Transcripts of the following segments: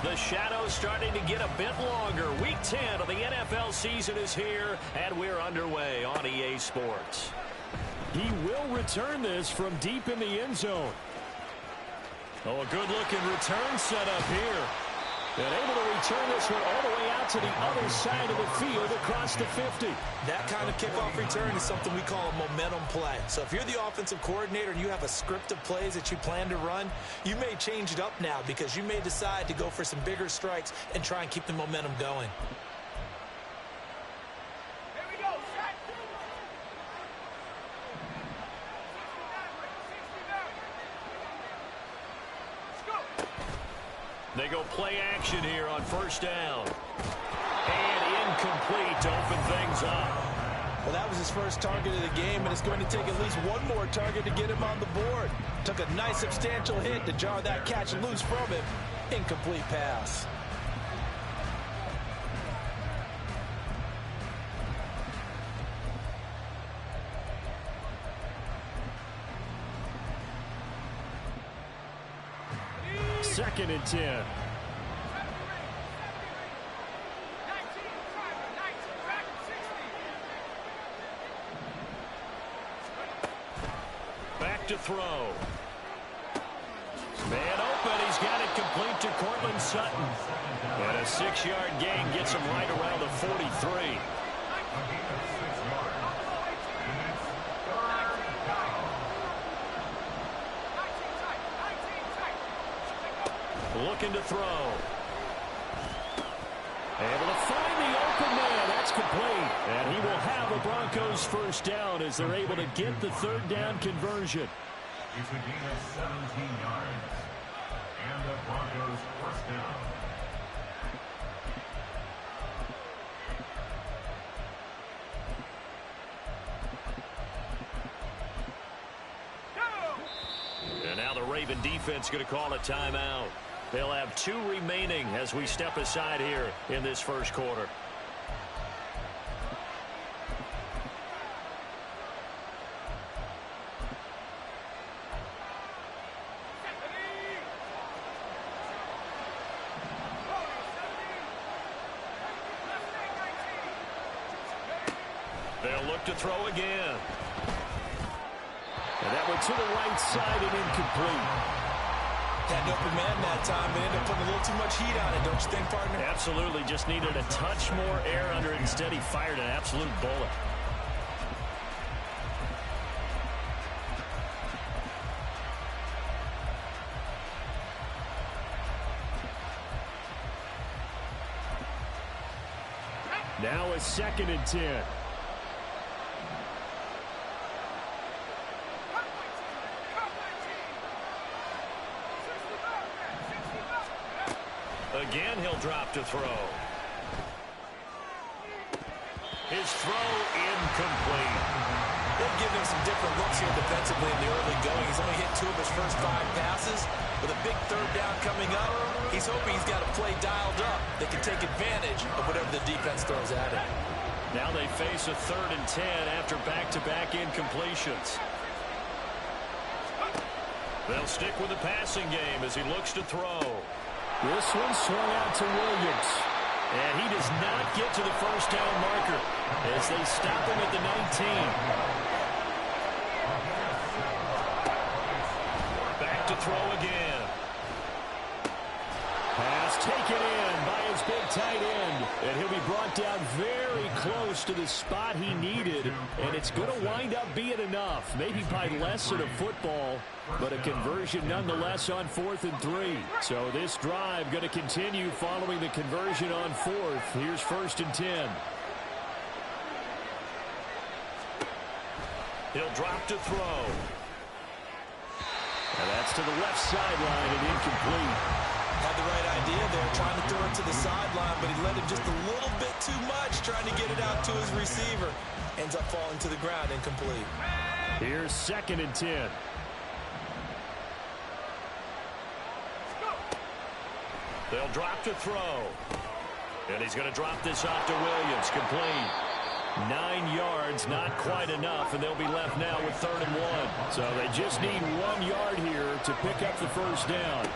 The shadow's starting to get a bit longer. Week 10 of the NFL season is here, and we're underway on EA Sports. He will return this from deep in the end zone. Oh, a good-looking return set up here. And able to return this one all the way out to the other side of the field across the 50. That kind of kickoff return is something we call a momentum play. So if you're the offensive coordinator and you have a script of plays that you plan to run, you may change it up now because you may decide to go for some bigger strikes and try and keep the momentum going. They go play action here on first down. And incomplete to open things up. Well, that was his first target of the game, and it's going to take at least one more target to get him on the board. Took a nice substantial hit to jar that catch loose from him. Incomplete pass. Second and 10. Back to throw. Man open. He's got it complete to Cortland Sutton. And a 6-yard gain gets him right around the 43. Looking to throw. Able to find the open man. That's complete. And he will have a Broncos first down as they're able to get the third down conversion. It's a gain of 17 yards. And the Broncos first down. And now the Raven defense going to call a timeout. They'll have 2 remaining as we step aside here in this first quarter. They'll look to throw again. And that went to the right side and incomplete. Had an open man that time, but ended up putting a little too much heat on it, don't you think, partner? Absolutely. Just needed a touch more air under it. Instead, he fired an absolute bullet. Now a second and 10. Again, he'll drop to throw. His throw incomplete. They've given him some different looks here defensively in the early going. He's only hit 2 of his first 5 passes. With a big third down coming up, he's hoping he's got a play dialed up that can take advantage of whatever the defense throws at him. Now they face a 3rd and 10 after back-to-back incompletions. They'll stick with the passing game as he looks to throw. This one swung out to Williams. And he does not get to the first down marker as they stop him at the 19. Back to throw again. Pass taken in by his big tight end. And he'll be brought down very close to the spot he needed. And it's going to wind up being enough. Maybe by less than a football, but a conversion nonetheless on 4th and 3. So this drive going to continue following the conversion on 4th. Here's 1st and 10. He'll drop to throw. And that's to the left sideline and incomplete. Had the right idea there, trying to throw it to the sideline, but he led him just a little bit too much, trying to get it out to his receiver. Ends up falling to the ground, incomplete. Here's 2nd and 10. They'll drop to throw. And he's going to drop this off to Williams, complete. 9 yards, not quite enough, and they'll be left now with 3rd and 1. So they just need 1 yard here to pick up the first down.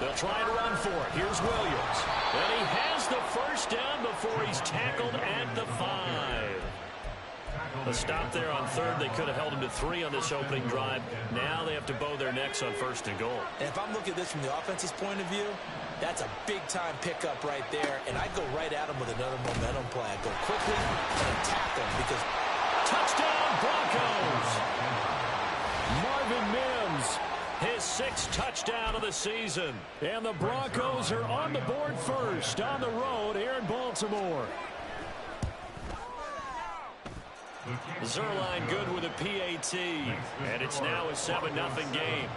They'll try and run for it. Here's Williams. And he has the first down before he's tackled at the 5. A stop there on third. They could have held him to 3 on this opening drive. Now they have to bow their necks on 1st and goal. And if I'm looking at this from the offense's point of view, that's a big-time pickup right there. And I'd go right at him with another momentum play. I'd go quickly and attack him because... Touchdown, Broncos! Marvin Mims, his 6th touchdown of the season. And the Broncos are on the board first on the road here in Baltimore. Zerline good with a PAT, and it's now a 7-0 game.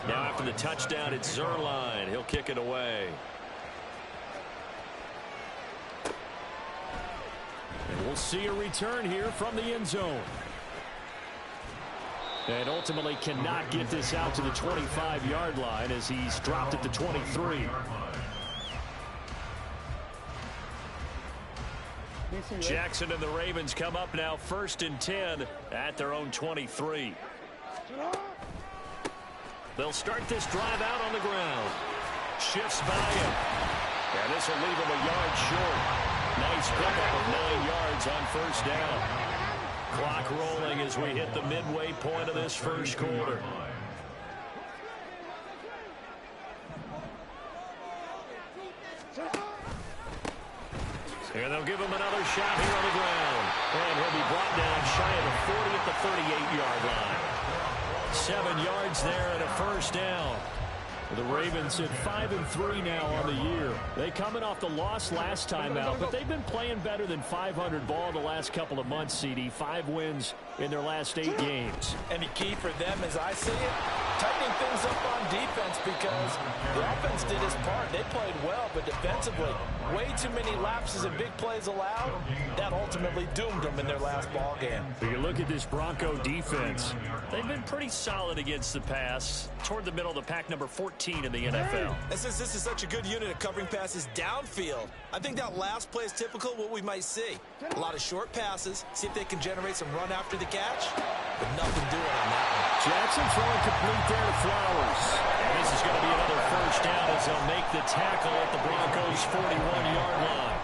Now after the touchdown, it's Zerline. He'll kick it away. And we'll see a return here from the end zone. And ultimately cannot get this out to the 25-yard line as he's dropped at the 23. Jackson and the Ravens come up now 1st and 10 at their own 23. They'll start this drive out on the ground. Shifts by him. And this will leave him a yard short. Nice pickup of 9 yards on 1st down. Clock rolling as we hit the midway point of this 1st quarter. And they'll give him another shot here on the ground. And he'll be brought down shy of the 40 at the 38-yard line. 7 yards there and a 1st down. The Ravens at 5-3 now on the year. They coming off the loss last time out, but they've been playing better than 500 ball the last couple of months, CD. 5 wins in their last 8 games. And the key for them, as I see it, tightening things up on defense because the offense did its part. They played well, but defensively, way too many lapses and big plays allowed. That ultimately doomed them in their last ball game. If you look at this Bronco defense, they've been pretty solid against the pass. Toward the middle of the pack, number 14 in the NFL. And since this is such a good unit of covering passes downfield, I think that last play is typical of what we might see. A lot of short passes, see if they can generate some run after the catch, but nothing doing on that one. Jackson throwing complete there to Flowers. And this is going to be another 1st down as they'll make the tackle at the Broncos' 41-yard line.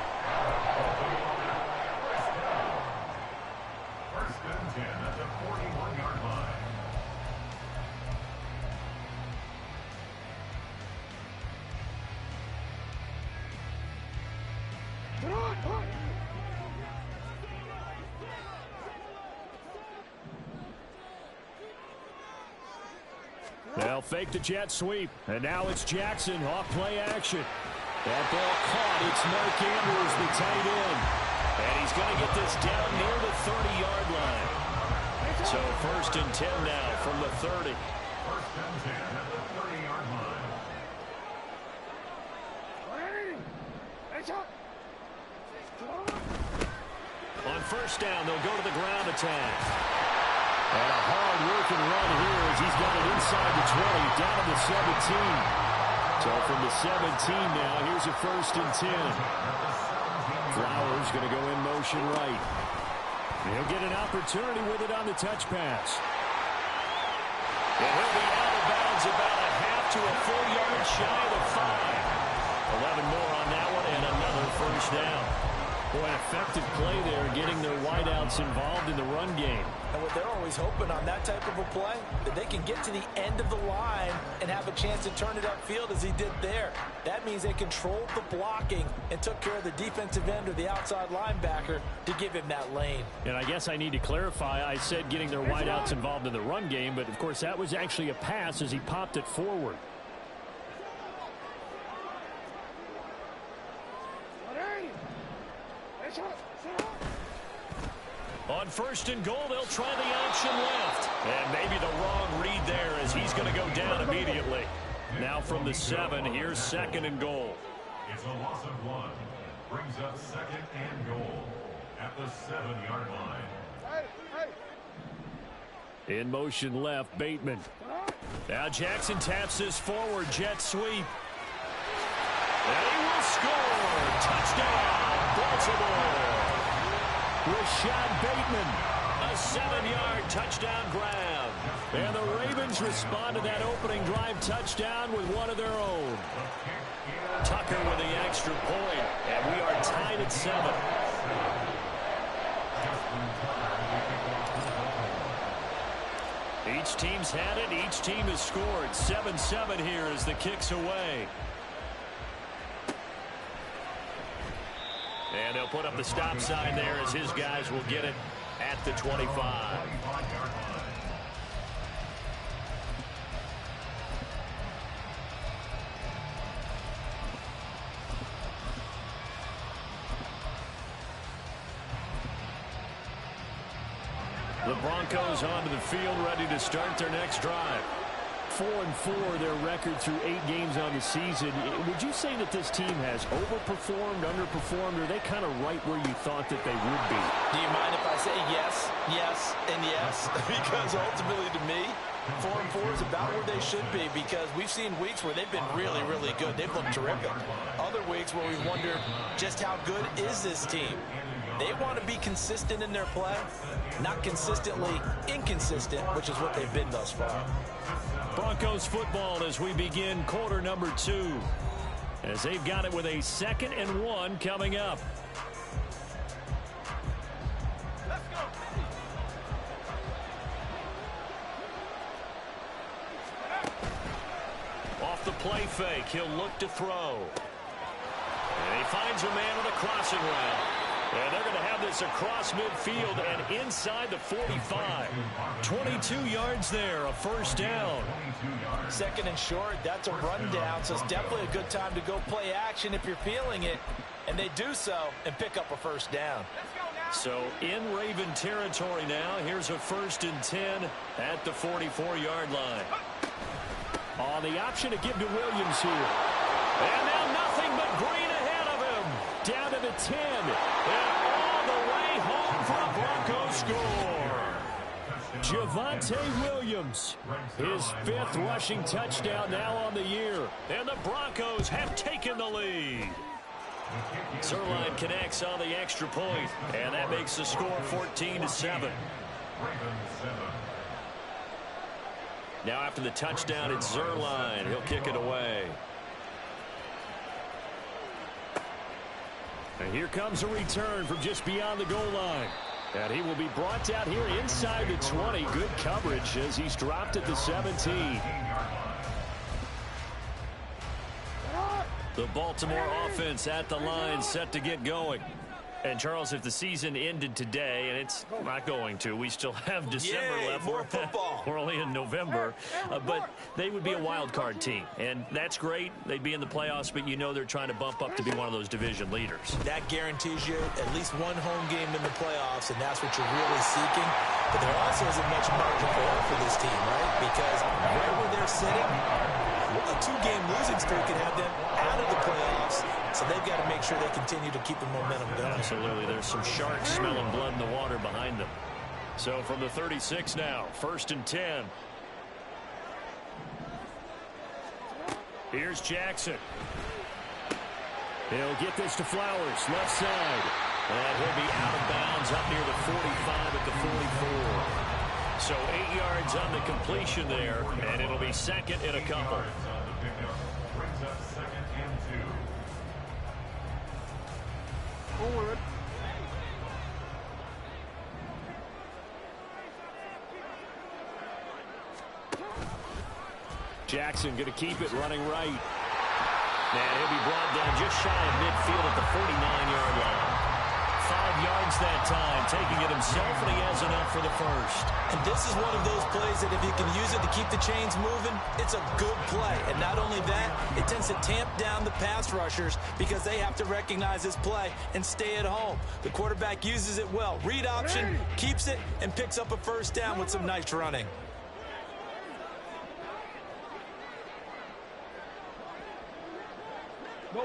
1st and 10 at the 41-yard line. They'll fake the jet sweep, and now it's Jackson off play action. That ball caught. It's Mark Andrews, the tight end. And he's going to get this down near the 30-yard line. So 1st and 10 now from the 30. 1st and 10 at the 30-yard line. On 1st down, they'll go to the ground attack. And a hard-working run here as he's got it inside the 20, down to the 17. So from the 17 now, here's a 1st and 10. Flowers going to go in motion right. He'll get an opportunity with it on the touch pass. And he'll be out of bounds about a half to a full yard shy of the 5. 11 more on that one and another 1st down. Boy, effective play there, getting their wideouts involved in the run game. And what they're always hoping on that type of a play, that they can get to the end of the line and have a chance to turn it upfield as he did there. That means they controlled the blocking and took care of the defensive end or the outside linebacker to give him that lane. And I guess I need to clarify, I said getting their wideouts involved in the run game, but of course that was actually a pass as he popped it forward. On 1st and goal, they'll try the option left. And maybe the wrong read there as he's going to go down immediately. Now from the 7, here's 2nd and goal. It's a loss of 1. Brings up 2nd and goal at the 7-yard line. In motion left, Bateman. Now Jackson taps this forward, jet sweep. And he will score. Touchdown, Baltimore. Rashad Bateman, a 7-yard touchdown grab. And the Ravens respond to that opening drive touchdown with one of their own. Tucker with the extra point, and we are tied at 7. Each team's had it. Each team has scored. 7-7 here as the kick's away. And they'll put up the stop sign there as his guys will get it at the 25. The Broncos onto the field, ready to start their next drive. 4-4 their record through 8 games on the season. Would you say that this team has overperformed, underperformed, or are they kind of right where you thought that they would be? Do you mind if I say yes, yes, and yes? Because ultimately to me, 4-4 is about where they should be, because we've seen weeks where they've been really, really good. They've looked terrific. Other weeks where we wonder just how good is this team? They want to be consistent in their play, not consistently inconsistent, which is what they've been thus far. Broncos football as we begin quarter number 2, as they've got it with a 2nd and 1 coming up. Let's go. Off the play fake, he'll look to throw. And he finds a man on the crossing route. And they're going to have this across midfield and inside the 45. 22 yards there, a first down. 2nd and short, that's a rundown, so it's definitely a good time to go play action if you're feeling it. And they do so and pick up a first down. So in Raven territory now, here's a 1st and 10 at the 44-yard line. Oh, the option to give to Williams here. And now nothing but green ahead of him. Down to the 10. And all the way home for a Broncos score. Javonte Williams, his 5th rushing touchdown now on the year. And the Broncos have taken the lead. Zerline connects on the extra point, and that makes the score 14-7. Now after the touchdown, it's Zerline. He'll kick it away. And here comes a return from just beyond the goal line. And he will be brought down here inside the 20. Good coverage as he's dropped at the 17. The Baltimore offense at the line, set to get going. And, Charles, if the season ended today, and it's not going to, we still have December left. More football. We're only in November. But they would be a wild card team. And that's great. They'd be in the playoffs, but you know they're trying to bump up to be one of those division leaders. That guarantees you at least one home game in the playoffs, and that's what you're really seeking. But there also isn't much margin for error for this team, right? Because right where they're sitting, a 2-game losing streak can have them out of the playoffs. So they've got to make sure they continue to keep the momentum going. Absolutely. There's some sharks smelling blood in the water behind them. So from the 36 now, 1st and 10. Here's Jackson. He'll get this to Flowers, left side. And he'll be out of bounds up near the 45 at the 44. So 8 yards on the completion there, and it'll be 2nd and a couple. Forward. Jackson going to keep it running right. And he'll be brought down just shy of midfield at the 49-yard line. 5 yards that time, taking it himself, and he has enough for the first. And this is one of those plays that if you can use it to keep the chains moving, it's a good play. And not only that, it tends to tamp down the pass rushers because they have to recognize this play and stay at home. The quarterback uses it well. Read option, keeps it, and picks up a first down with some nice running.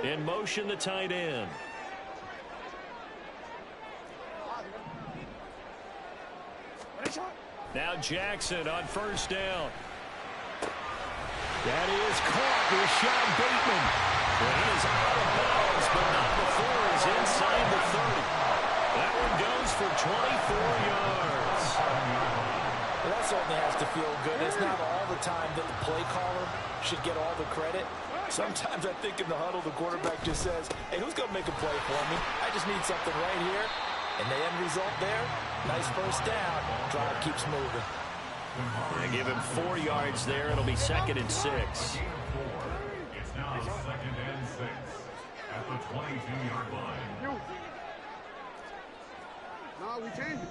In motion, the tight end. Now Jackson on first down. That is caught. Rashad Bateman. Well, he is out of bounds, but not before he's inside the 30. That one goes for 24 yards. Well, that certainly has to feel good. It's not all the time that the play caller should get all the credit. Sometimes I think in the huddle, the quarterback just says, hey, who's going to make a play for me? I just need something right here. And the end result there, nice first down. Drive keeps moving. They give him 4 yards there. It'll be 2nd and 6. It's now 2nd and 6 at the 22-yard line. No, we changed it.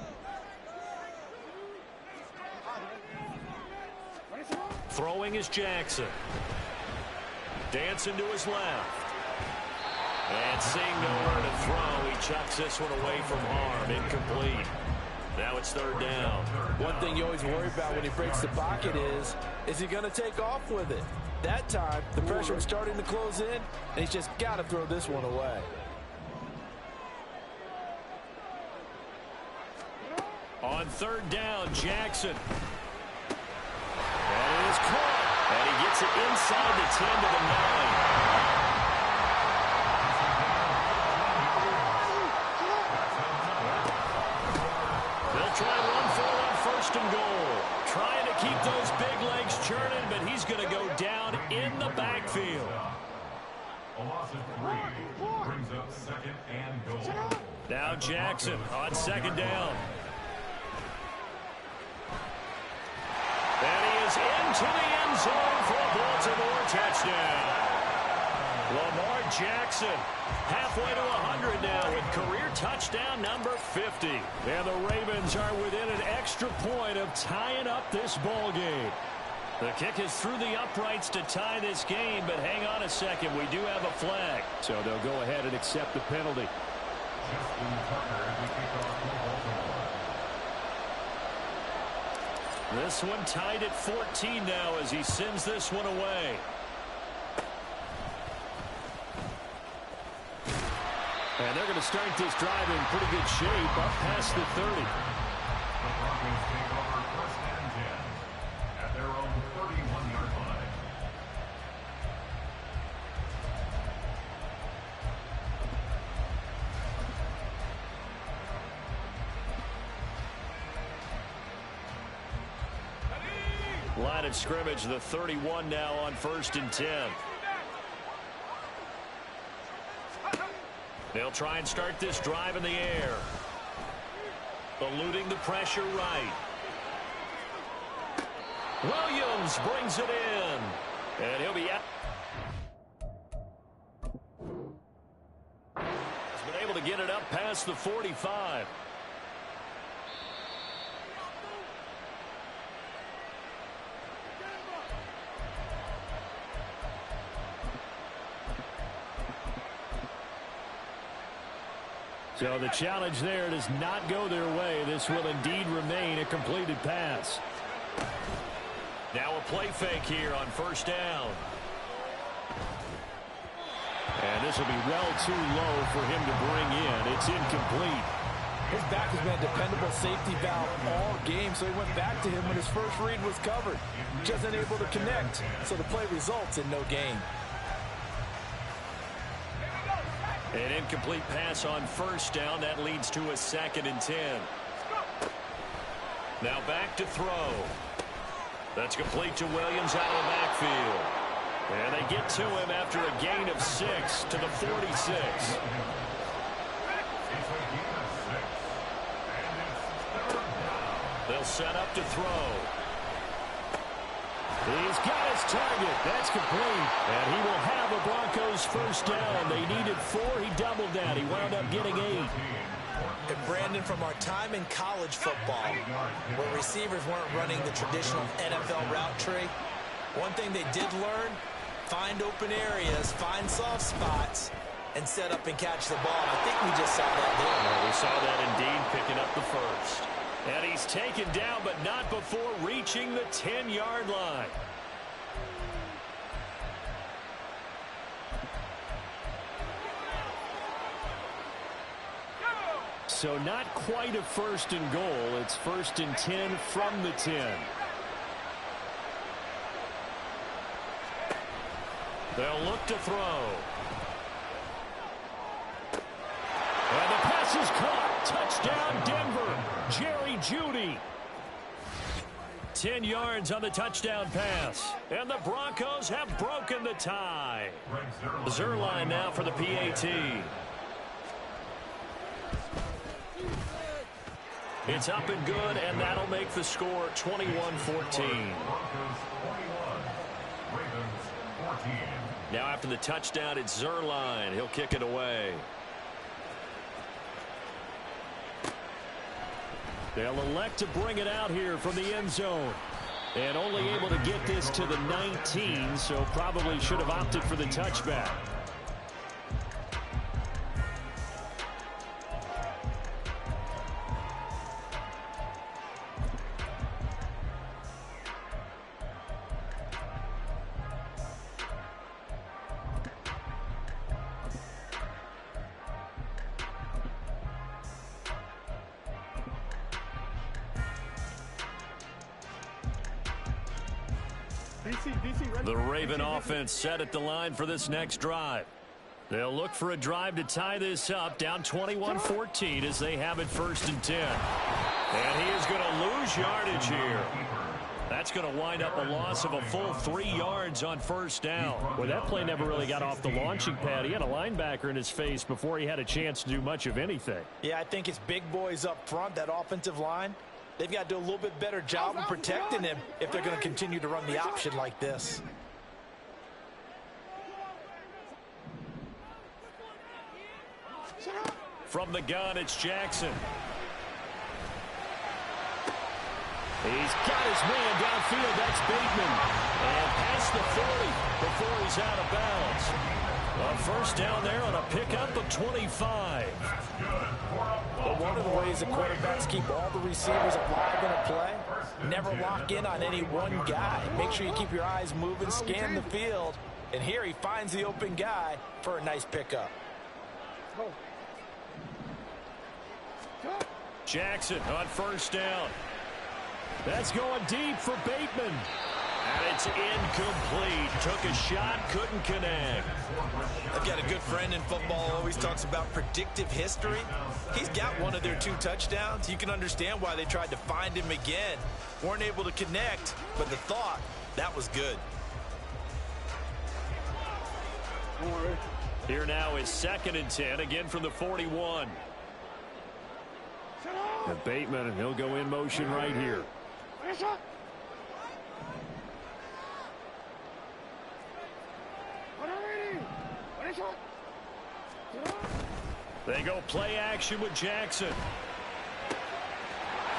Throwing is Jackson. Dancing to his left. And seeing nowhere to throw, he chucks this one away from harm. Incomplete. Now it's 3rd down. One thing you always worry about when he breaks the pocket is he going to take off with it? That time, the pressure was starting to close in, and he's just got to throw this one away. On 3rd down, Jackson. And it is caught. And he gets it inside the 10 to the 9. They'll try and run for it on 1st and goal. Trying to keep those big legs churning, but he's going to go down in the backfield. A loss of 3 brings up 2nd and goal. Now Jackson on 2nd down. And he is into the end zone for a Baltimore touchdown. Lamar Jackson halfway to 100 now with career touchdown number 50. And the Ravens are within an extra point of tying up this ball game. The kick is through the uprights to tie this game, but hang on a second. We do have a flag. So they'll go ahead and accept the penalty. Justin Tucker as we kick off for Baltimore. This one tied at 14 now as he sends this one away. And they're going to start this drive in pretty good shape up past the 30. The Broncos take over 1st and 10 at their own 31-yard line. Line of scrimmage, the 31 now on 1st and 10. They'll try and start this drive in the air. Eluding the pressure right. Williams brings it in. And he'll be out. He's been able to get it up past the 45. So the challenge there does not go their way. This will indeed remain a completed pass. Now a play fake here on 1st down. And this will be well too low for him to bring in. It's incomplete. His back has been a dependable safety valve all game, so he went back to him when his first read was covered. Just unable to connect, so the play results in no gain. An incomplete pass on 1st down. That leads to a 2nd and 10. Now back to throw. That's complete to Williams out of the backfield. And they get to him after a gain of 6 to the 46. They'll set up to throw. He's got his target. That's complete. And he will have a Broncos 1st down. They needed 4. He doubled that. He wound up getting 8. And Brandon, from our time in college football, where receivers weren't running the traditional NFL route tree, one thing they did learn, find open areas, find soft spots, and set up and catch the ball. I think we just saw that there. Well, we saw that indeed, picking up the 1st. And he's taken down, but not before reaching the 10-yard line. So not quite a 1st and goal. It's 1st and 10 from the 10. They'll look to throw. And the pass is caught. Touchdown, Denver. Jerry Jeudy. 10 yards on the touchdown pass. And the Broncos have broken the tie. Zerline now for the PAT. It's up and good, and that'll make the score 21-14. Now after the touchdown, it's Zerline. He'll kick it away. They'll elect to bring it out here from the end zone. And only able to get this to the 19, so probably should have opted for the touchback. The Raven offense set at the line for this next drive. They'll look for a drive to tie this up, down 21-14 as they have it 1st and 10. And he is going to lose yardage here. That's going to wind up a loss of a full 3 yards on 1st down. Well, that play never really got off the launching pad. He had a linebacker in his face before he had a chance to do much of anything. Yeah, I think it's big boys up front, that offensive line. They've got to do a little bit better job of protecting him if they're going to continue to run the option like this. From the gun, it's Jackson. He's got his man downfield. That's Bateman. And past the 40 before he's out of bounds. A 1st down there on a pickup of 25. But one of the ways the quarterbacks keep all the receivers alive in a play, never lock in on any one guy. Make sure you keep your eyes moving, scan the field. And here he finds the open guy for a nice pickup. Jackson on 1st down. That's going deep for Bateman. And it's incomplete. Took a shot, couldn't connect. I've got a good friend in football, always talks about predictive history. He's got one of their 2 touchdowns. You can understand why they tried to find him again. Weren't able to connect, but the thought, that was good. Here now is 2nd and 10, again from the 41. And Bateman, and he'll go in motion right here. They go play action with Jackson.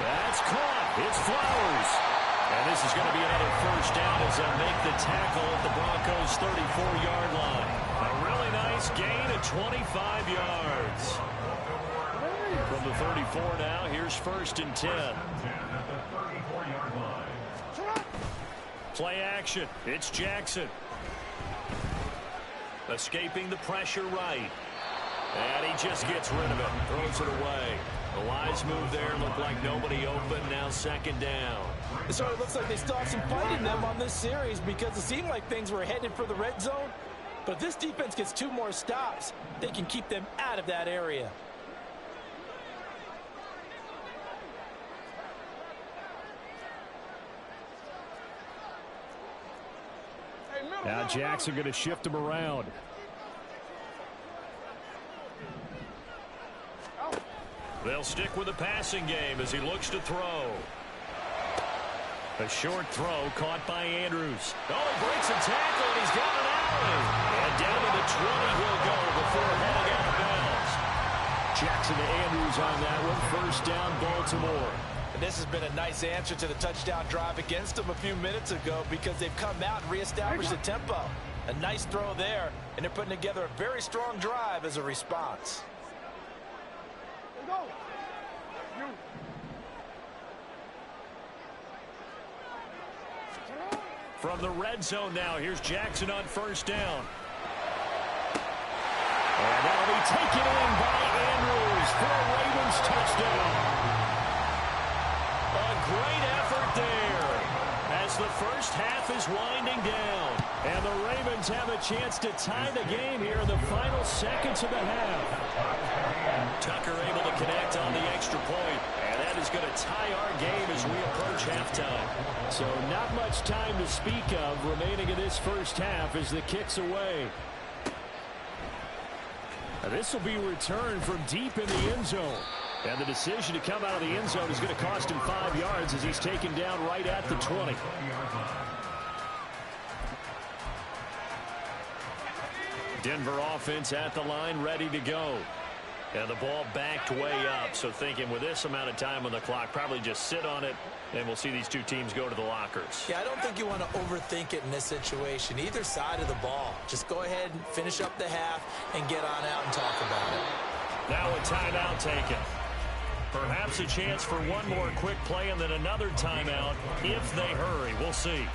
That's caught. It's Flowers. And this is going to be another 1st down as they'll make the tackle at the Broncos' 34-yard line. A really nice gain of 25 yards. From the 34 now, here's 1st and 10. Play action. It's Jackson. Escaping the pressure right. And he just gets rid of it. Throws it away. The wise move there. Looked like nobody open. Now 2nd down. So it looks like they still have some fight in them on this series because it seemed like things were headed for the red zone. But if this defense gets 2 more stops, they can keep them out of that area. Now Jackson going to shift him around. They'll stick with the passing game as he looks to throw. A short throw caught by Andrews. Oh, he breaks a tackle, and he's got an alley. And down to the 20 he'll go before heading out of bounds. Jackson to Andrews on that one. 1st down, Baltimore. And this has been a nice answer to the touchdown drive against them a few minutes ago because they've come out and reestablished the tempo. A nice throw there, and they're putting together a very strong drive as a response. From the red zone now, here's Jackson on 1st down. And that'll be taken in by Andrews for a Ravens touchdown. A great effort there as the 1st half is winding down. And the Ravens have a chance to tie the game here in the final seconds of the half. Tucker able to connect on the extra point. And that is going to tie our game as we approach halftime. So not much time to speak of remaining in this first half as the kick's away. This will be returned from deep in the end zone. And the decision to come out of the end zone is going to cost him 5 yards as he's taken down right at the 20. Denver offense at the line, ready to go. And the ball backed way up, so thinking with this amount of time on the clock, probably just sit on it, and we'll see these two teams go to the lockers. Yeah, I don't think you want to overthink it in this situation. Either side of the ball. Just go ahead and finish up the half and get on out and talk about it. Now a timeout taken. Perhaps a chance for one more quick play and then another timeout if they hurry. We'll see.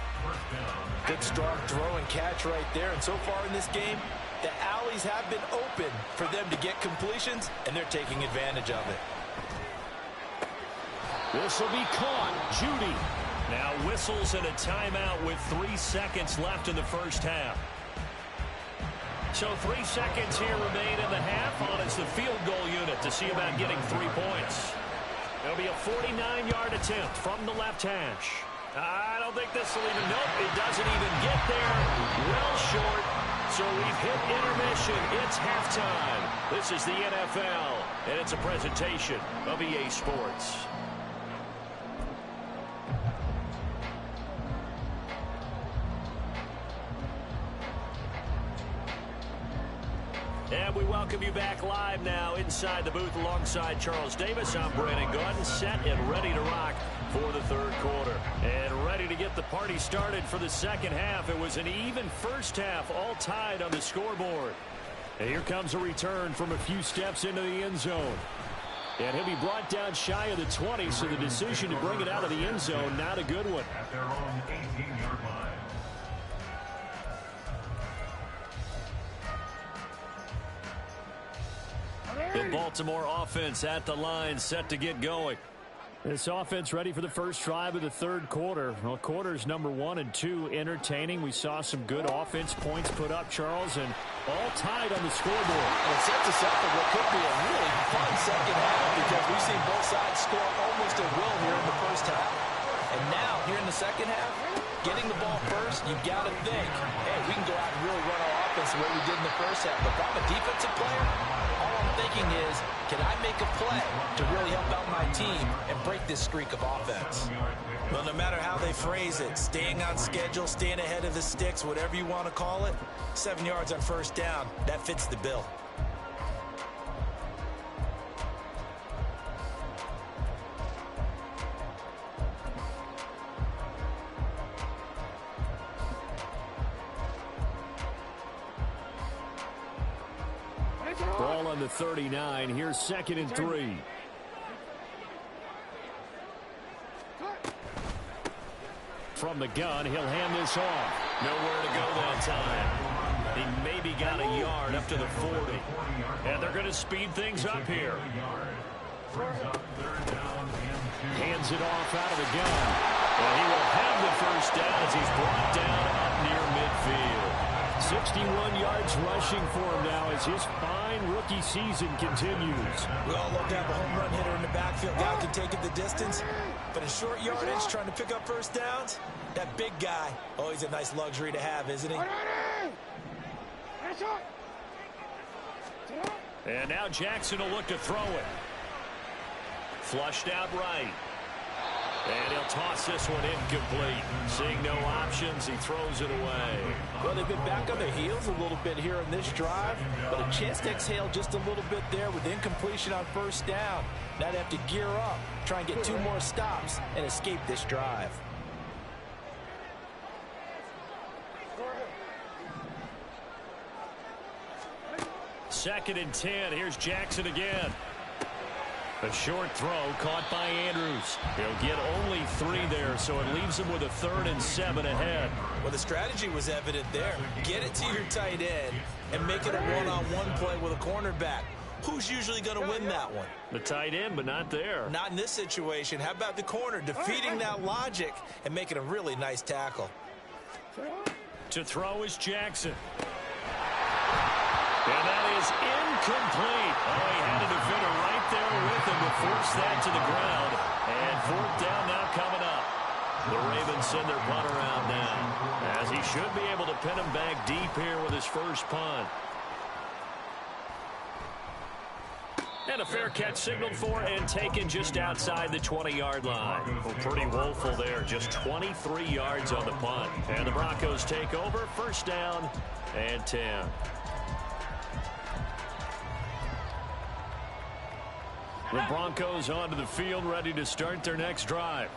Good strong throw and catch right there. And so far in this game, the alleys have been open for them to get completions, and they're taking advantage of it. This will be caught. Judy now whistles in a timeout with 3 seconds left in the first half. So 3 seconds here remain in the half on as the field goal unit to see about getting 3 points. It'll be a 49-yard attempt from the left hash. I don't think this will even, nope, it doesn't even get there. Well short. So we've hit intermission. It's halftime. This is the NFL, and it's a presentation of EA Sports. And we welcome you back live now inside the booth alongside Charles Davis. I'm Brandon Gordon, set and ready to rock for the third quarter. And ready to get the party started for the second half. It was an even first half, all tied on the scoreboard. And here comes a return from a few steps into the end zone. And he'll be brought down shy of the 20, so the decision to bring it out of the end zone, not a good one. At their own 18-yard line. The Baltimore offense at the line, set to get going. This offense ready for the first drive of the third quarter. Well, quarters number 1 and 2 entertaining. We saw some good offense points put up, Charles, and all tied on the scoreboard. And it sets us up for what could be a really fun second half because we've seen both sides score almost at will here in the first half. And now, here in the second half, getting the ball first, you've got to think, hey, we can go out and really run our offense the way we did in the first half. But if I'm a defensive player, all I'm thinking is, can I make a play to really help out my team and break this streak of offense? Well, no matter how they phrase it, staying on schedule, staying ahead of the sticks, whatever you want to call it, 7 yards on first down, that fits the bill. Ball on the 39. Here's 2nd and 3. From the gun, he'll hand this off. Nowhere to go that time. He maybe got a yard up to the 40. And they're going to speed things up here. Hands it off out of the gun. Well, he will have the first down as he's brought down up near midfield. 61 yards rushing for him now as his fine rookie season continues. We all love to have a home run hitter in the backfield. Guy can take it the distance. But in short yardage, trying to pick up first downs, that big guy, always a nice luxury to have, isn't he? And now Jackson will look to throw it. Flushed out right. And he'll toss this one incomplete. Seeing no options, he throws it away. Well, they've been back on their heels a little bit here in this drive, but a chance to exhale just a little bit there with incompletion on first down. Now they have to gear up, try and get 2 more stops, and escape this drive. Second and 10. Here's Jackson again. A short throw caught by Andrews. He'll get only 3 there, so it leaves him with a 3rd and 7 ahead. Well, the strategy was evident there. Get it to your tight end and make it a one-on-one play with a cornerback. Who's usually going to win that one? The tight end, but not there. Not in this situation. How about the corner defeating that logic and making a really nice tackle? To throw is Jackson. And that is incomplete. Oh, he had a defender right there with him to force that to the ground. And fourth down now coming up. The Ravens send their punter out now, as he should be able to pin him back deep here with his first punt. And a fair catch signaled for and taken just outside the 20-yard line. Well, pretty woeful there, just 23 yards on the punt. And the Broncos take over, first down and 10. The Broncos onto the field, ready to start their next drive.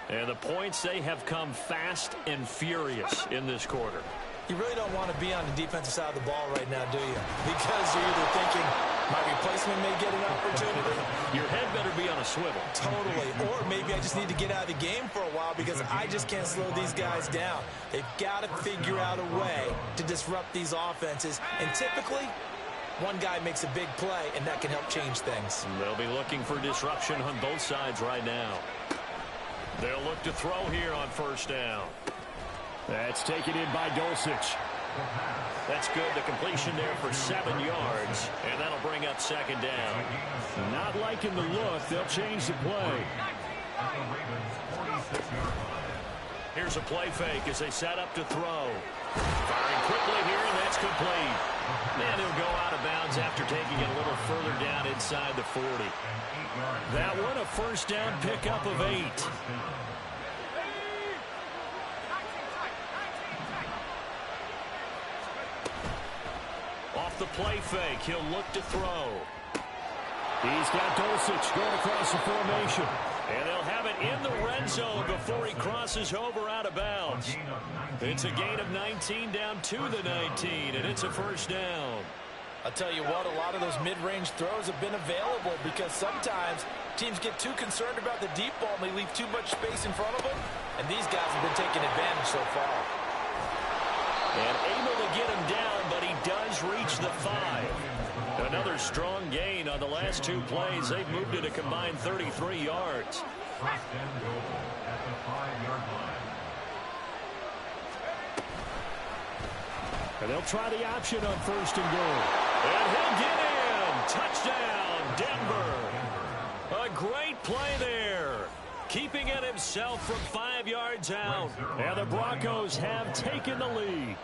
And the points, they have come fast and furious in this quarter. You really don't want to be on the defensive side of the ball right now, do you? Because you're either thinking my replacement may get an opportunity. Your head better be on a swivel. Totally. Or maybe I just need to get out of the game for a while because I just can't slow these guys down. They've got to figure out a way to disrupt these offenses. And typically, one guy makes a big play, and that can help change things. They'll be looking for disruption on both sides right now. They'll look to throw here on first down. That's taken in by Dulcich. That's good. The completion there for 7 yards, and that'll bring up second down. Not liking the look. They'll change the play. Here's a play fake as they set up to throw. Firing quickly here, and that's complete. And he'll go out of bounds after taking it a little further down inside the 40. That one a first down pickup of 8. Off the play fake, he'll look to throw. He's got Dulcich going across the formation. And they'll have it in the red zone before he crosses over out of bounds. It's a gain of 19 down to the 19, and it's a first down. I'll tell you what, a lot of those mid-range throws have been available because sometimes teams get too concerned about the deep ball and they leave too much space in front of them, and these guys have been taking advantage so far. And able to get him down, but he does reach the 5. Another strong gain on the last 2 plays. They've moved it a combined 33 yards. First and goal at the 5-yard line. And they'll try the option on first and goal. And he'll get in. Touchdown, Denver. A great play there. Keeping it himself from 5 yards out. And the Broncos have taken the lead.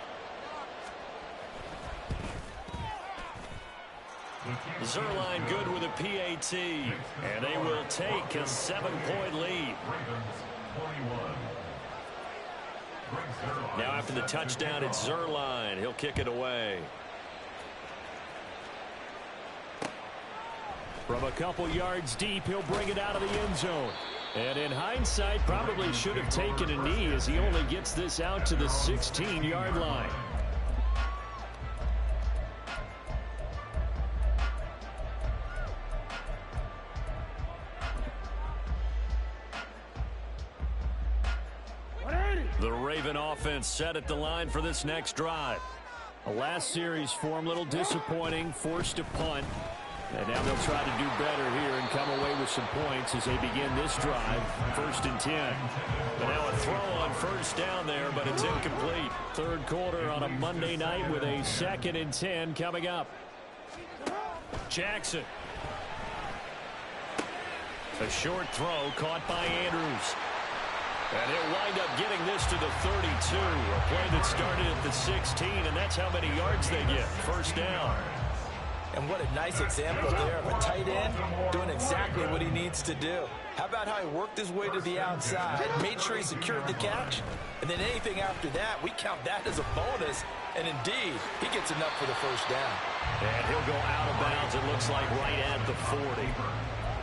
Zuerlein good with a PAT. And they will take a 7-point lead. Now after the touchdown, it's Zuerlein. He'll kick it away. From a couple yards deep, he'll bring it out of the end zone. And in hindsight, probably should have taken a knee as he only gets this out to the 16-yard line. The Raven offense set at the line for this next drive. A last series for him, a little disappointing, forced to punt. And now they'll try to do better here and come away with some points as they begin this drive, first and 10. But now a throw on first down there, but it's incomplete. Third quarter on a Monday night with a 2nd and 10 coming up. Jackson. A short throw caught by Andrews. And he'll wind up getting this to the 32. A play that started at the 16, and that's how many yards they get. First down. And what a nice example there of a tight end doing exactly what he needs to do. How about how he worked his way to the outside, made sure he secured the catch, and then anything after that, we count that as a bonus. And indeed, he gets enough for the first down. And he'll go out of bounds, it looks like, right at the 40.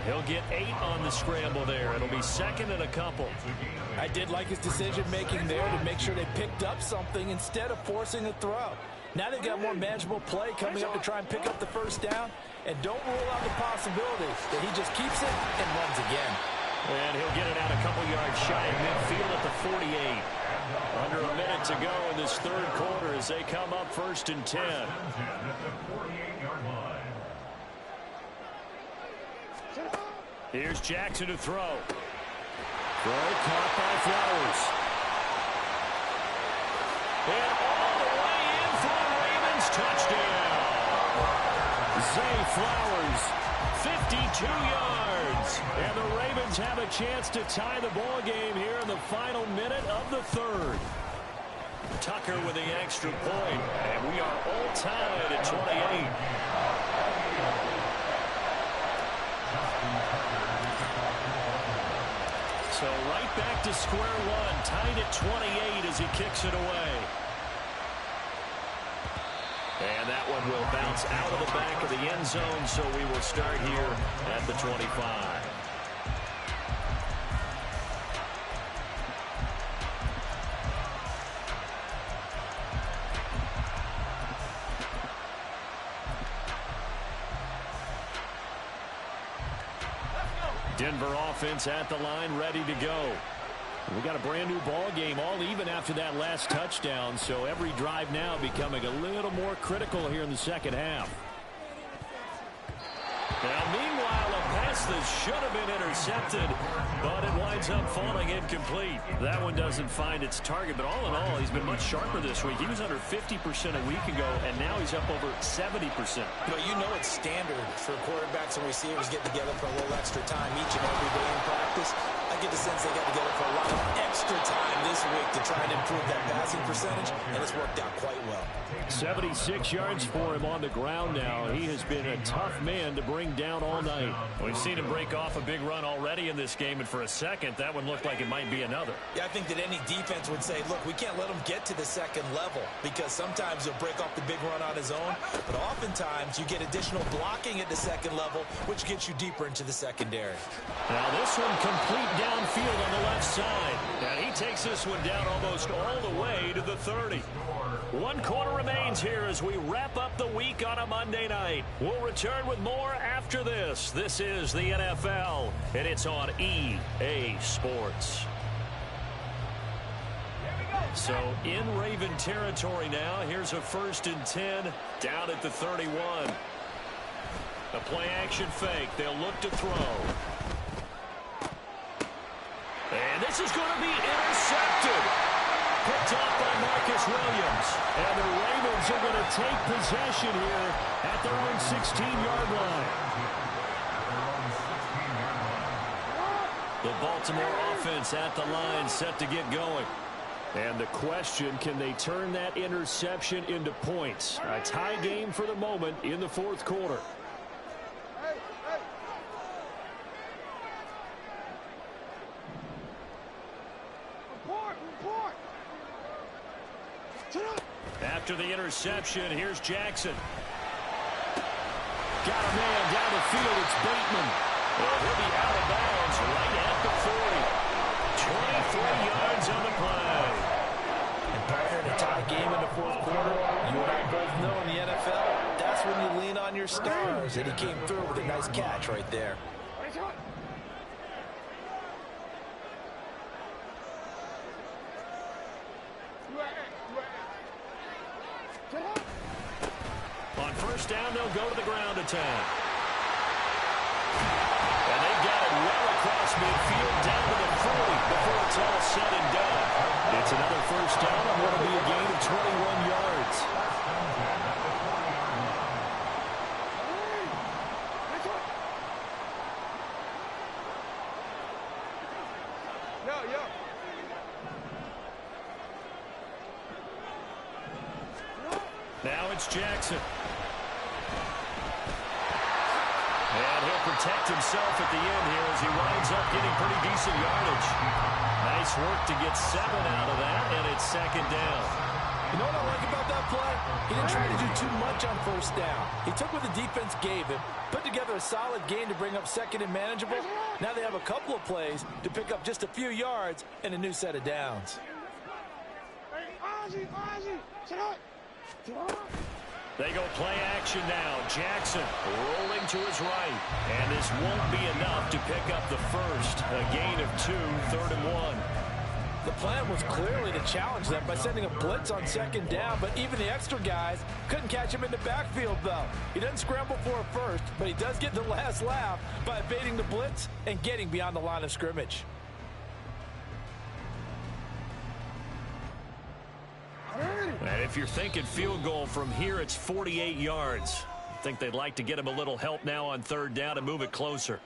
He'll get 8 on the scramble there. It'll be 2nd and a couple. I did like his decision-making there to make sure they picked up something instead of forcing a throw. Now they've got more manageable play coming up to try and pick up the first down. And don't rule out the possibility that he just keeps it and runs again. And he'll get it out a couple yards shy of midfield at the 48. Under a minute to go in this third quarter as they come up first and 10. Here's Jackson to throw. Throw caught by Flowers. And all the way in for the Ravens touchdown. Zay Flowers, 52 yards. And the Ravens have a chance to tie the ball game here in the final minute of the third. Tucker with the extra point, and we are all tied at 28. So right back to square one, tied at 28 as he kicks it away. And that one will bounce out of the back of the end zone, so we will start here at the 25. Denver offense at the line, ready to go. We got a brand new ball game, all even after that last touchdown, so every drive now becoming a little more critical here in the second half. Now, meanwhile, a pass that should have been intercepted, but it winds up falling incomplete. That one doesn't find its target, but all in all, he's been much sharper this week. He was under 50% a week ago, and now he's up over 70%. But you know it's standard for quarterbacks and receivers getting together for a little extra time each and every day in practice. I get the sense they got together for a lot of extra time this week to try and improve that passing percentage, and it's worked out quite well. 76 yards for him on the ground now. He has been a tough man to bring down all night. We've seen him break off a big run already in this game, and for a second, that one looked like it might be another. Yeah, I think that any defense would say, look, we can't let him get to the second level, because sometimes he'll break off the big run on his own, but oftentimes you get additional blocking at the second level, which gets you deeper into the secondary. Now this one complete downfield on the left side. And he takes this one down almost all the way to the 30. 1 quarter remains here as we wrap up the week on a Monday night. We'll return with more after this. This is the NFL, and it's on EA Sports. So in Raven territory now, here's a 1st and 10 down at the 31. A play action fake. They'll look to throw. And this is going to be intercepted. Picked off by Marcus Williams. And the Ravens are going to take possession here at their own 16-yard line. The Baltimore offense at the line set to get going. And the question, can they turn that interception into points? A tie game for the moment in the 4th quarter. After the interception, here's Jackson. Got a man down the field. It's Bateman. Well, he'll be out of bounds right at the 40. 23 yards on the play. And partner, in a tie game in the 4th quarter, you and I both know in the NFL, that's when you lean on your stars. And he came through with a nice catch right there. On 1st down, they'll go to the ground attack. And they've got it well across midfield, down to the 40 before it's all said and done. It's another 1st down, and what will be a gain of 21 yards. Now it's Jackson. And he'll protect himself at the end here as he winds up getting pretty decent yardage. Nice work to get 7 out of that, and it's 2nd down. You know what I like about that play? He didn't try to do too much on 1st down. He took what the defense gave him, put together a solid game to bring up 2nd and manageable. Now they have a couple of plays to pick up just a few yards and a new set of downs. They go play action now. Jackson rolling to his right. And this won't be enough to pick up the first. A gain of 2, 3rd and 1. The plan was clearly to challenge them by sending a blitz on 2nd down, but even the extra guys couldn't catch him in the backfield, though. He doesn't scramble for a first, but he does get the last laugh by evading the blitz and getting beyond the line of scrimmage. And if you're thinking field goal from here, it's 48 yards. think they'd like to get him a little help now on third down and move it closer.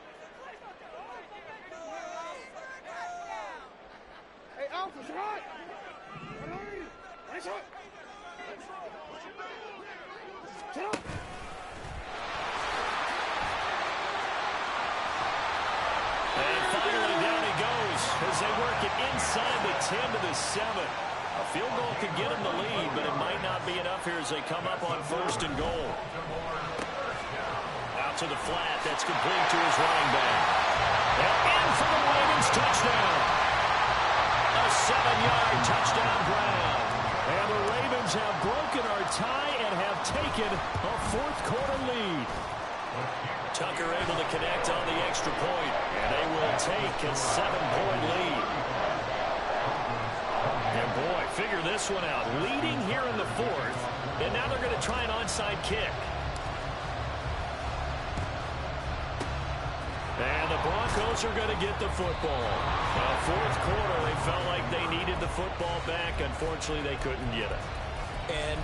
As they work it inside the 10 to the 7. A field goal could get them the lead, but it might not be enough here as they come up on 1st and goal. Out to the flat. That's complete to his running back. And in for the Ravens touchdown. A 7-yard touchdown ground. And the Ravens have broken our tie and have taken a 4th quarter lead. Tucker able to connect on the extra point, and they will take a 7-point lead. And boy, figure this one out. Leading here in the 4th, and now they're going to try an onside kick. And the Broncos are going to get the football. 4th quarter, they felt like they needed the football back. Unfortunately, they couldn't get it. And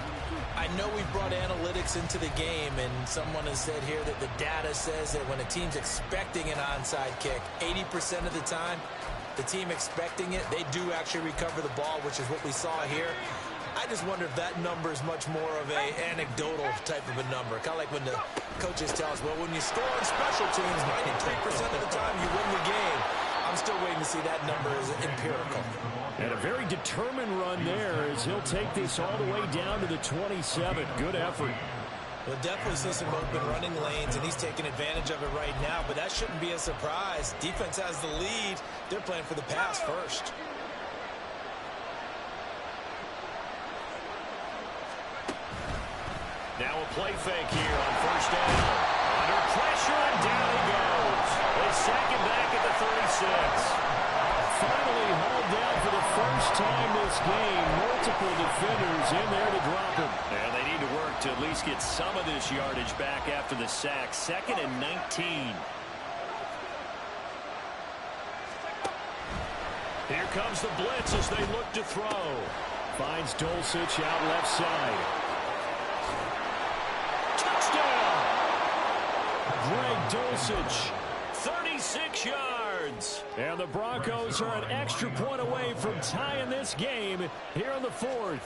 I know we brought analytics into the game, and someone has said here that the data says that when a team's expecting an onside kick, 80% of the time, the team expecting it, they do actually recover the ball, which is what we saw here. I just wonder if that number is much more of a anecdotal type of a number. Kind of like when the coaches tell us, well, when you score on special teams, 93% of the time you win the game. I'm still waiting to see that number as empirical. And a very determined run there as he'll take this all the way down to the 27. Good effort. We'll definitely see some open running lanes, and he's taking advantage of it right now, but that shouldn't be a surprise. Defense has the lead. They're playing for the pass first. Now a play fake here on 1st down. Under pressure, and down he goes. They sack him back at the 36. Finally hauled down for the first time this game. Multiple defenders in there to drop him. And they need to work to at least get some of this yardage back after the sack. 2nd and 19. Here comes the blitz as they look to throw. Finds Dulcich out left side. Touchdown! Greg Dulcich, 36 yards. And the Broncos are an extra point away from tying this game here in the 4th.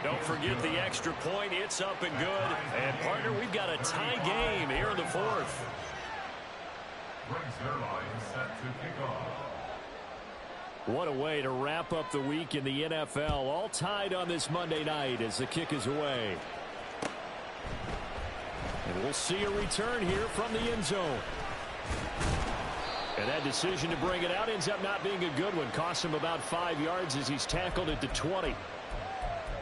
Don't forget the extra point. It's up and good. And, partner, we've got a tie game here in the 4th. What a way to wrap up the week in the NFL. All tied on this Monday night as the kick is away. And we'll see a return here from the end zone. And that decision to bring it out ends up not being a good one. Costs him about 5 yards as he's tackled at the 20.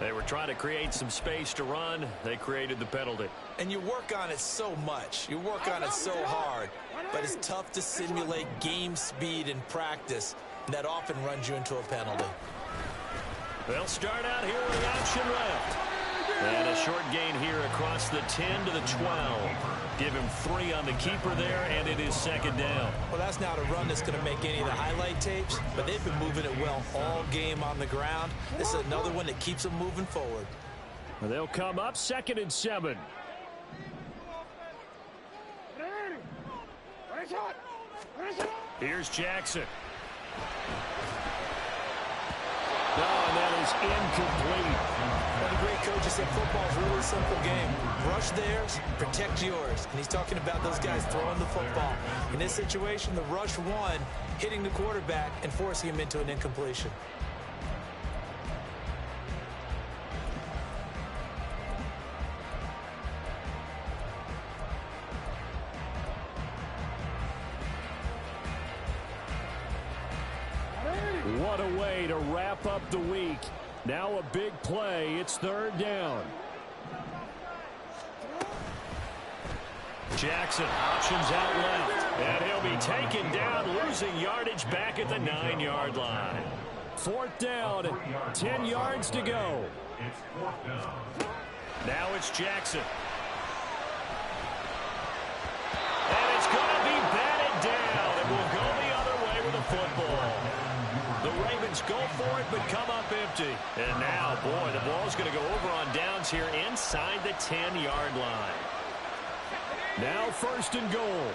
They were trying to create some space to run. They created the penalty. And you work on it so much. You work on it so hard. But it's tough to simulate game speed in practice. And that often runs you into a penalty. They'll start out here with the option left. And a short gain here across the 10 to the 12. Give him 3 on the keeper there, and it is 2nd down. Well, that's not a run that's going to make any of the highlight tapes, but they've been moving it well all game on the ground. This is another one that keeps them moving forward. They'll come up 2nd and 7. Here's Jackson. No, and that is incomplete. One of the great coaches said football's a really simple game. Rush theirs, protect yours. And he's talking about those guys throwing the football. In this situation, the rush one, hitting the quarterback and forcing him into an incompletion. What a way to wrap up the week. Now a big play. It's 3rd down. Jackson options out left. And he'll be taken down, losing yardage back at the 9-yard line. 4th down, 10 yards to go. Now it's Jackson. And it's going to be batted down. It will go the other way with the football. The Ravens Ravens go for it but come up empty. And now, boy, the ball's going to go over on downs here inside the 10-yard line. Now 1st and goal.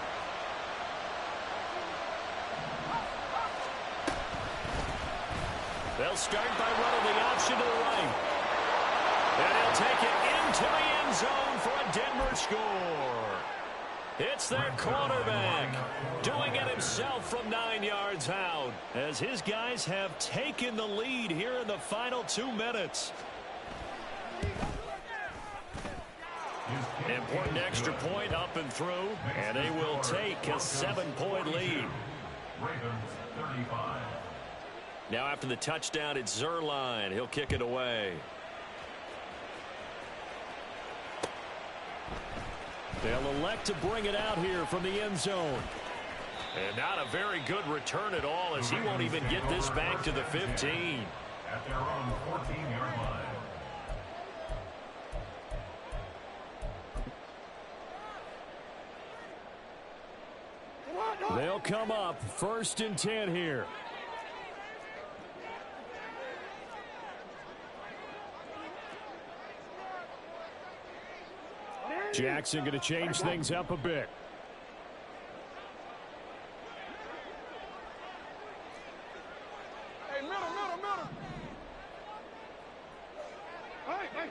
They'll start by running the option to the right. And he'll take it into the end zone for a Denver score. It's their quarterback doing it himself from 9 yards out as his guys have taken the lead here in the final 2 minutes. Important extra point up and through, and they will take a 7-point lead. Ravens 35. Now after the touchdown, it's Zerline. He'll kick it away. They'll elect to bring it out here from the end zone. And not a very good return at all as he won't even get this back to the 15. At their own 14-yard line. They'll come up 1st and 10 here. Jackson going to change things up a bit. Hey, middle. Hey.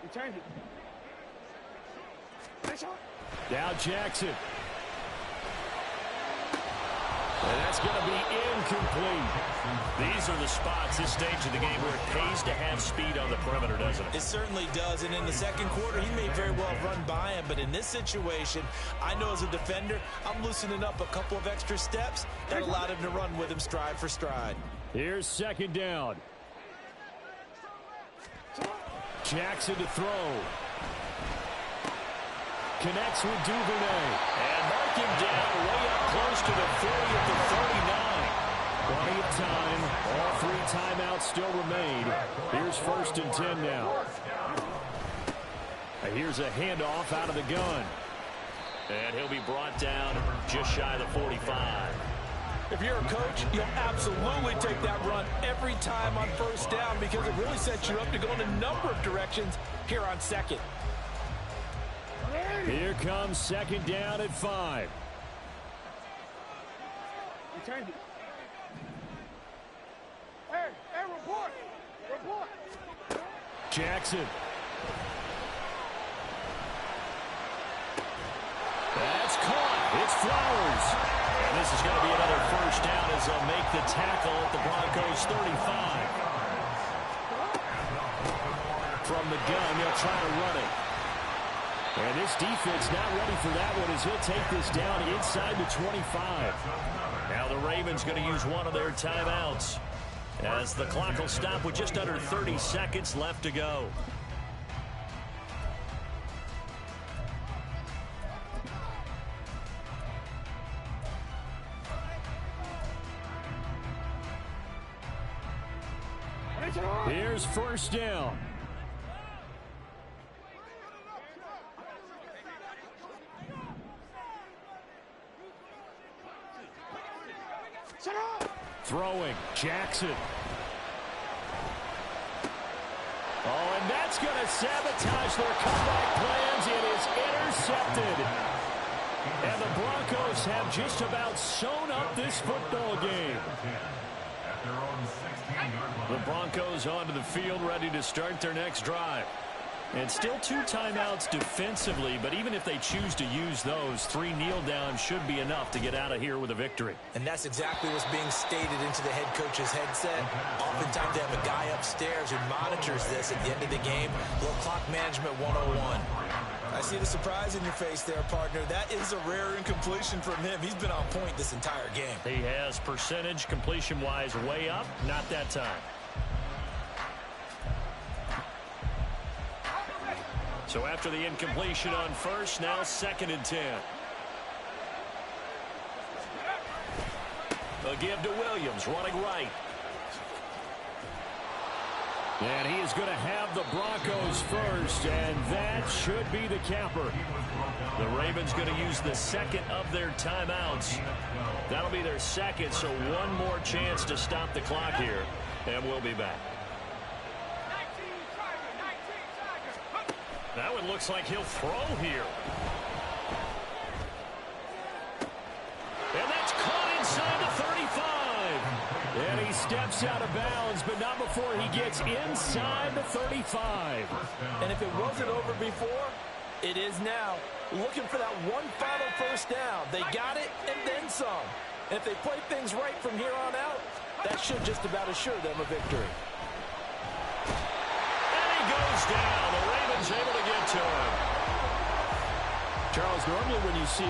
You change it. Now Jackson. And that's going to be incomplete. These are the spots, this stage of the game, where it pays to have speed on the perimeter, doesn't it? It certainly does, and in the second quarter, he may very well have run by him, but in this situation, I know as a defender, I'm loosening up a couple of extra steps that allowed him to run with him stride for stride. Here's 2nd down. Jackson to throw. Connects with Duvernay. And mark him down way up close to the 30 at the 39. Plenty of time. All 3 timeouts still remain. Here's 1st and 10 now. Here's a handoff out of the gun. And he'll be brought down just shy of the 45. If you're a coach, you'll absolutely take that run every time on 1st down because it really sets you up to go in a number of directions here on 2nd. Here comes 2nd down at 5. You change it. Hey, report. Jackson. That's caught. It's Flowers. And this is going to be another 1st down as they'll make the tackle at the Broncos 35. From the gun, they'll try to run it. And this defense not ready for that one as he'll take this down inside the 25. Now the Ravens going to use one of their timeouts as the clock will stop with just under 30 seconds left to go. Here's 1st down. Throwing, Jackson. Oh, and that's going to sabotage their comeback plans. It is intercepted. And the Broncos have just about sewn up this football game. At their own 16-yard line. The Broncos onto the field, ready to start their next drive. And still 2 timeouts defensively, but even if they choose to use those, 3 kneel downs should be enough to get out of here with a victory. And that's exactly what's being stated into the head coach's headset. Oftentimes they have a guy upstairs who monitors this at the end of the game. Little clock management 101. I see the surprise in your face there, partner. That is a rare incompletion from him. He's been on point this entire game. He has percentage completion-wise way up, not that time. So after the incompletion on 1st, now 2nd and 10. They'll give to Williams, running right. And he is going to have the Broncos first, and that should be the capper. The Ravens going to use the second of their timeouts. That'll be their second, so one more chance to stop the clock here, and we'll be back. That one looks like he'll throw here. And that's caught inside the 35. And he steps out of bounds, but not before he gets inside the 35. And if it wasn't over before, it is now. Looking for that one final first down. They got it and then some. And if they play things right from here on out, that should just about assure them a victory. And he goes down. The Ravens able to get to him. Charles, normally when you see